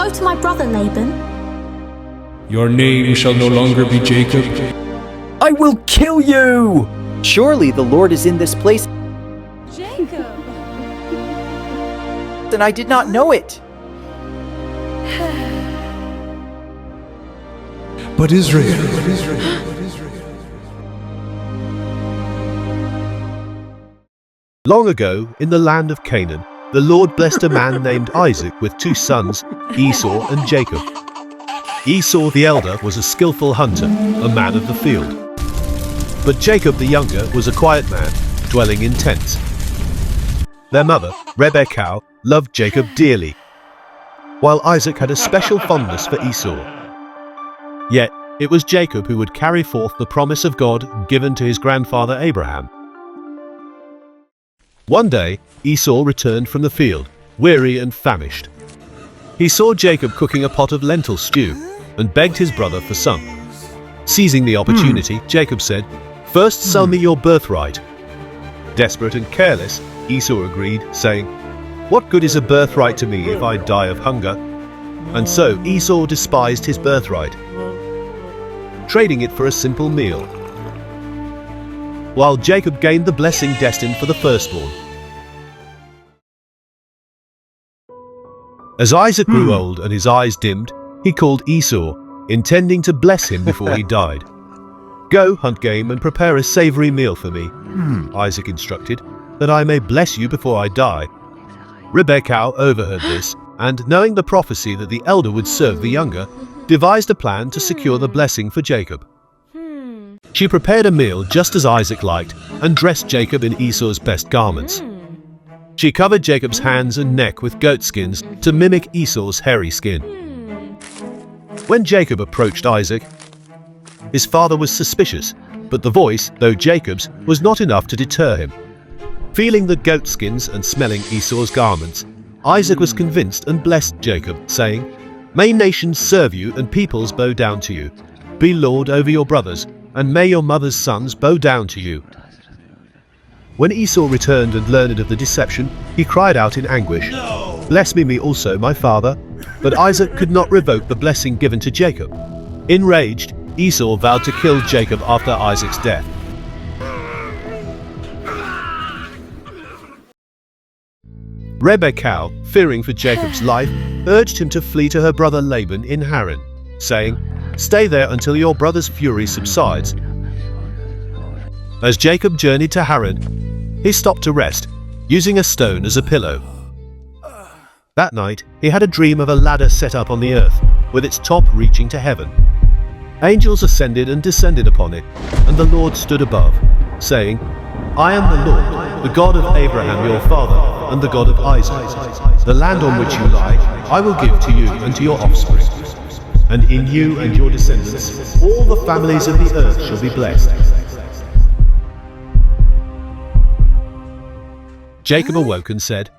go to my brother Laban. Your name shall no longer be Jacob. I will kill you! Surely the Lord is in this place, Jacob! and I did not know it. But Israel. Long ago, in the land of Canaan, the Lord blessed a man named Isaac with 2 sons, Esau and Jacob. Esau the elder was a skillful hunter, a man of the field. But Jacob the younger was a quiet man, dwelling in tents. Their mother, Rebekah, loved Jacob dearly, while Isaac had a special fondness for Esau. Yet, it was Jacob who would carry forth the promise of God given to his grandfather Abraham. One day, Esau returned from the field, weary and famished. He saw Jacob cooking a pot of lentil stew and begged his brother for some. Seizing the opportunity, Jacob said, "First sell me your birthright." Desperate and careless, Esau agreed, saying, "What good is a birthright to me if I die of hunger?" And so Esau despised his birthright, trading it for a simple meal, while Jacob gained the blessing destined for the firstborn. As Isaac grew old and his eyes dimmed, he called Esau, intending to bless him before he died. "Go, hunt game and prepare a savory meal for me," Isaac instructed, "that I may bless you before I die." Rebekah overheard this, and knowing the prophecy that the elder would serve the younger, devised a plan to secure the blessing for Jacob. She prepared a meal just as Isaac liked and dressed Jacob in Esau's best garments. She covered Jacob's hands and neck with goat skins to mimic Esau's hairy skin. When Jacob approached Isaac, his father was suspicious, but the voice, though Jacob's, was not enough to deter him. Feeling the goat skins and smelling Esau's garments, Isaac was convinced and blessed Jacob, saying, "May nations serve you and peoples bow down to you. Be lord over your brothers, and may your mother's sons bow down to you." When Esau returned and learned of the deception, he cried out in anguish, "Bless me also, my father." But Isaac could not revoke the blessing given to Jacob. Enraged, Esau vowed to kill Jacob after Isaac's death. Rebekah, fearing for Jacob's life, urged him to flee to her brother Laban in Haran, saying, "Stay there until your brother's fury subsides." As Jacob journeyed to Haran, he stopped to rest, using a stone as a pillow. That night, he had a dream of a ladder set up on the earth, with its top reaching to heaven. Angels ascended and descended upon it, and the Lord stood above, saying, "I am the Lord, the God of Abraham your father, and the God of Isaac. The land on which you lie, I will give to you and to your offspring. And in you and your descendants, all the families of the earth shall be blessed." Jacob awoke and said,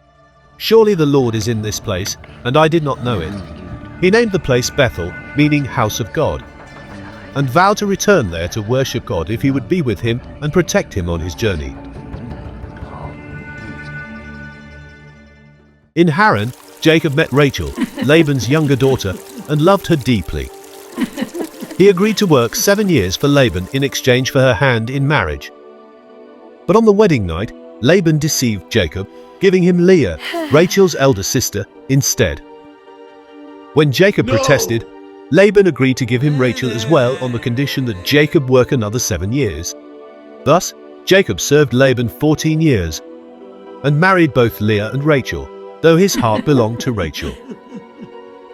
"Surely the Lord is in this place, and I did not know it." He named the place Bethel, meaning house of God, and vowed to return there to worship God if he would be with him and protect him on his journey. In Haran, Jacob met Rachel, Laban's younger daughter, and loved her deeply. He agreed to work 7 years for Laban in exchange for her hand in marriage. But on the wedding night, Laban deceived Jacob, giving him Leah, Rachel's elder sister, instead. When Jacob protested, Laban agreed to give him Rachel as well on the condition that Jacob work another 7 years. Thus, Jacob served Laban 14 years and married both Leah and Rachel, though his heart belonged to Rachel.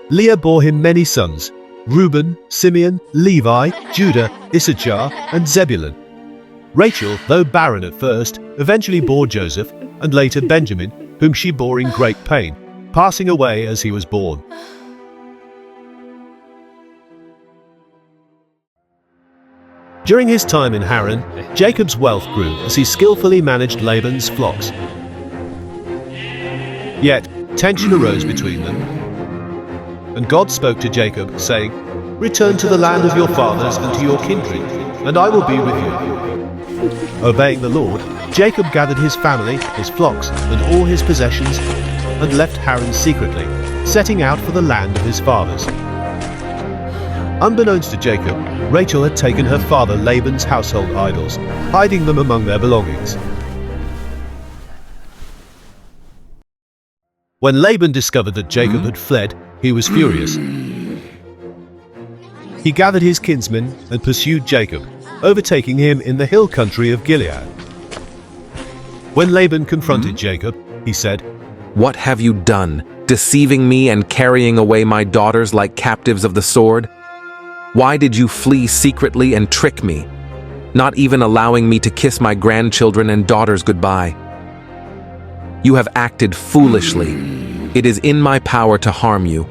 Leah bore him many sons: Reuben, Simeon, Levi, Judah, Issachar, and Zebulun. Rachel, though barren at first, eventually bore Joseph, and later Benjamin, whom she bore in great pain, passing away as he was born. During his time in Haran, Jacob's wealth grew as he skillfully managed Laban's flocks. Yet, tension arose between them, and God spoke to Jacob, saying, "Return to the land of your fathers and to your kindred, and I will be with you." Obeying the Lord, Jacob gathered his family, his flocks, and all his possessions, and left Haran secretly, setting out for the land of his fathers. Unbeknownst to Jacob, Rachel had taken her father Laban's household idols, hiding them among their belongings. When Laban discovered that Jacob had fled, he was furious. He gathered his kinsmen and pursued Jacob, overtaking him in the hill country of Gilead. When Laban confronted Jacob, he said, "What have you done, deceiving me and carrying away my daughters like captives of the sword? Why did you flee secretly and trick me, not even allowing me to kiss my grandchildren and daughters goodbye? You have acted foolishly. It is in my power to harm you.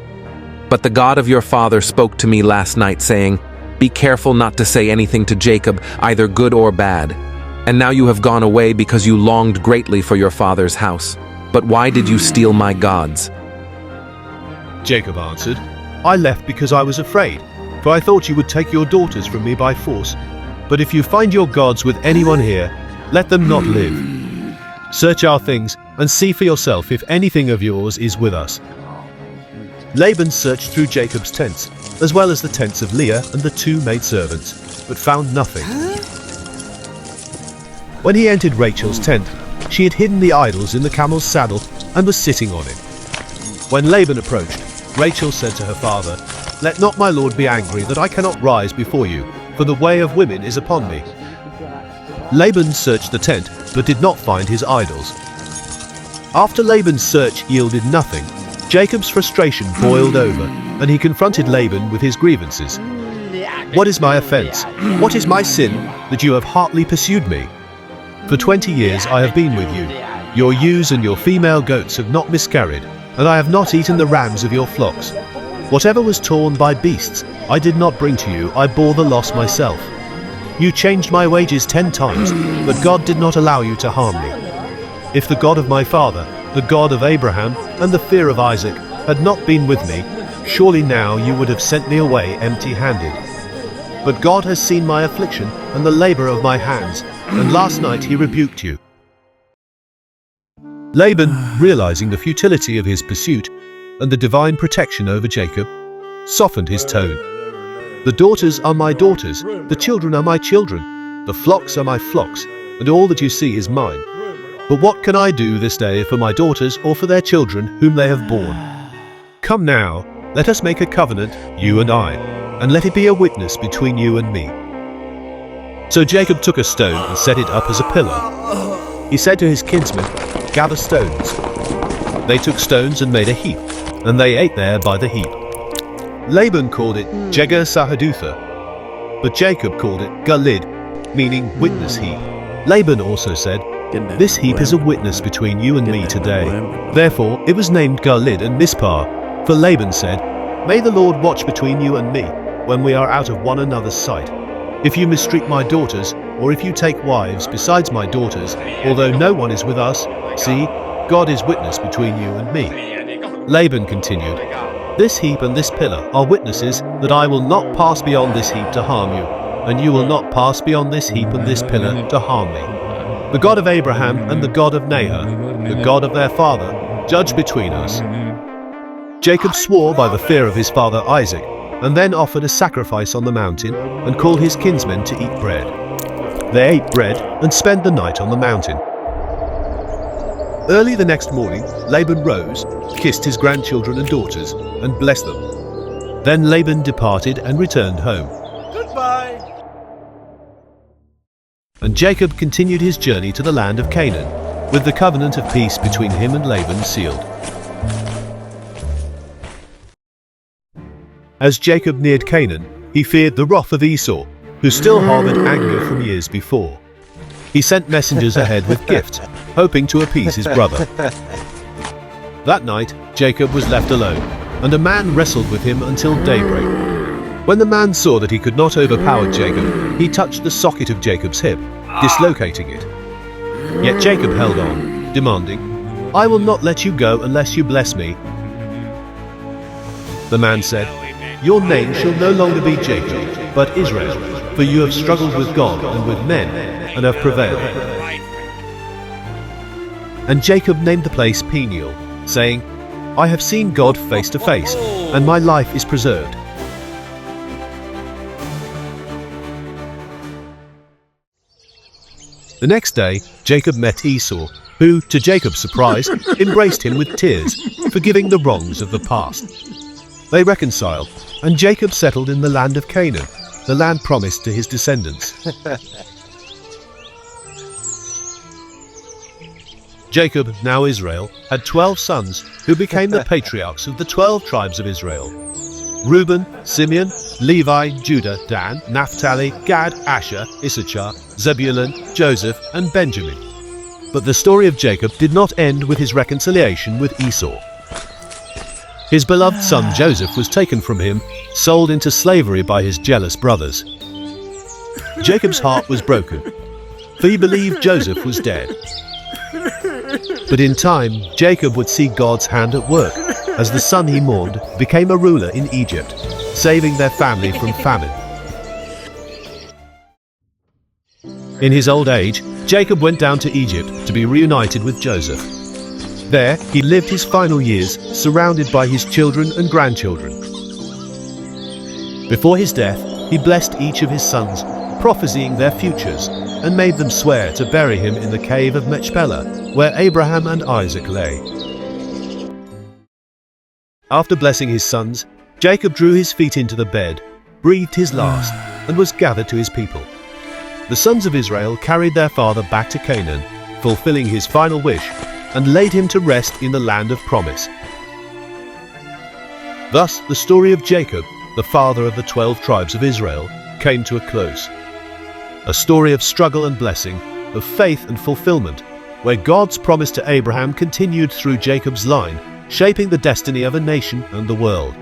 But the God of your father spoke to me last night, saying, 'Be careful not to say anything to Jacob, either good or bad.' And now you have gone away because you longed greatly for your father's house. But why did you steal my gods?" Jacob answered, "I left because I was afraid, for I thought you would take your daughters from me by force. But if you find your gods with anyone here, let them not live. Search our things and see for yourself if anything of yours is with us." Laban searched through Jacob's tents, as well as the tents of Leah and the two maidservants, but found nothing. When he entered Rachel's tent, she had hidden the idols in the camel's saddle and was sitting on it. When Laban approached, Rachel said to her father, "Let not my lord be angry that I cannot rise before you, for the way of women is upon me." Laban searched the tent, but did not find his idols. After Laban's search yielded nothing, Jacob's frustration boiled over, and he confronted Laban with his grievances. "What is my offense? What is my sin that you have hotly pursued me? For 20 years I have been with you. Your ewes and your female goats have not miscarried, and I have not eaten the rams of your flocks. Whatever was torn by beasts, I did not bring to you, I bore the loss myself. You changed my wages 10 times, but God did not allow you to harm me. If the God of my father, the God of Abraham, and the fear of Isaac had not been with me, surely now you would have sent me away empty-handed. But God has seen my affliction and the labor of my hands, and last night he rebuked you." Laban, realizing the futility of his pursuit and the divine protection over Jacob, softened his tone. "The daughters are my daughters, the children are my children, the flocks are my flocks, and all that you see is mine. But what can I do this day for my daughters or for their children whom they have borne? Come now, let us make a covenant, you and I, and let it be a witness between you and me." So Jacob took a stone and set it up as a pillar. He said to his kinsmen, "Gather stones." They took stones and made a heap, and they ate there by the heap. Laban called it Jegar-sahadutha, but Jacob called it Galid, meaning witness heap. Laban also said, "This heap is a witness between you and me today." Therefore it was named Galid and Mizpah, for Laban said, "May the Lord watch between you and me, when we are out of one another's sight. If you mistreat my daughters, or if you take wives besides my daughters, although no one is with us, see, God is witness between you and me." Laban continued, "This heap and this pillar are witnesses that I will not pass beyond this heap to harm you, and you will not pass beyond this heap and this pillar to harm me. The God of Abraham and the God of Nahor, the God of their father, judge between us." Jacob swore by the fear of his father Isaac, and then offered a sacrifice on the mountain, and called his kinsmen to eat bread. They ate bread and spent the night on the mountain. Early the next morning, Laban rose, kissed his grandchildren and daughters, and blessed them. Then Laban departed and returned home. Goodbye. And Jacob continued his journey to the land of Canaan, with the covenant of peace between him and Laban sealed. As Jacob neared Canaan, he feared the wrath of Esau, who still harbored anger from years before. He sent messengers ahead with gifts, hoping to appease his brother. That night, Jacob was left alone, and a man wrestled with him until daybreak. When the man saw that he could not overpower Jacob, he touched the socket of Jacob's hip, dislocating it. Yet Jacob held on, demanding, "I will not let you go unless you bless me." The man said, "Your name shall no longer be Jacob, but Israel, for you have struggled with God and with men, and have prevailed." And Jacob named the place Peniel, saying, "I have seen God face to face, and my life is preserved." The next day, Jacob met Esau, who, to Jacob's surprise, embraced him with tears, forgiving the wrongs of the past. They reconciled, and Jacob settled in the land of Canaan, the land promised to his descendants. Jacob, now Israel, had 12 sons who became the patriarchs of the 12 tribes of Israel: Reuben, Simeon, Levi, Judah, Dan, Naphtali, Gad, Asher, Issachar, Zebulun, Joseph, and Benjamin. But the story of Jacob did not end with his reconciliation with Esau. His beloved son Joseph was taken from him, sold into slavery by his jealous brothers. Jacob's heart was broken, for he believed Joseph was dead. But in time, Jacob would see God's hand at work, as the son he mourned became a ruler in Egypt, saving their family from famine. In his old age, Jacob went down to Egypt to be reunited with Joseph. There, he lived his final years, surrounded by his children and grandchildren. Before his death, he blessed each of his sons, prophesying their futures, and made them swear to bury him in the cave of Machpelah, where Abraham and Isaac lay. After blessing his sons, Jacob drew his feet into the bed, breathed his last, and was gathered to his people. The sons of Israel carried their father back to Canaan, fulfilling his final wish, and laid him to rest in the land of promise. Thus, the story of Jacob, the father of the 12 tribes of Israel, came to a close. A story of struggle and blessing, of faith and fulfillment, where God's promise to Abraham continued through Jacob's line, shaping the destiny of a nation and the world.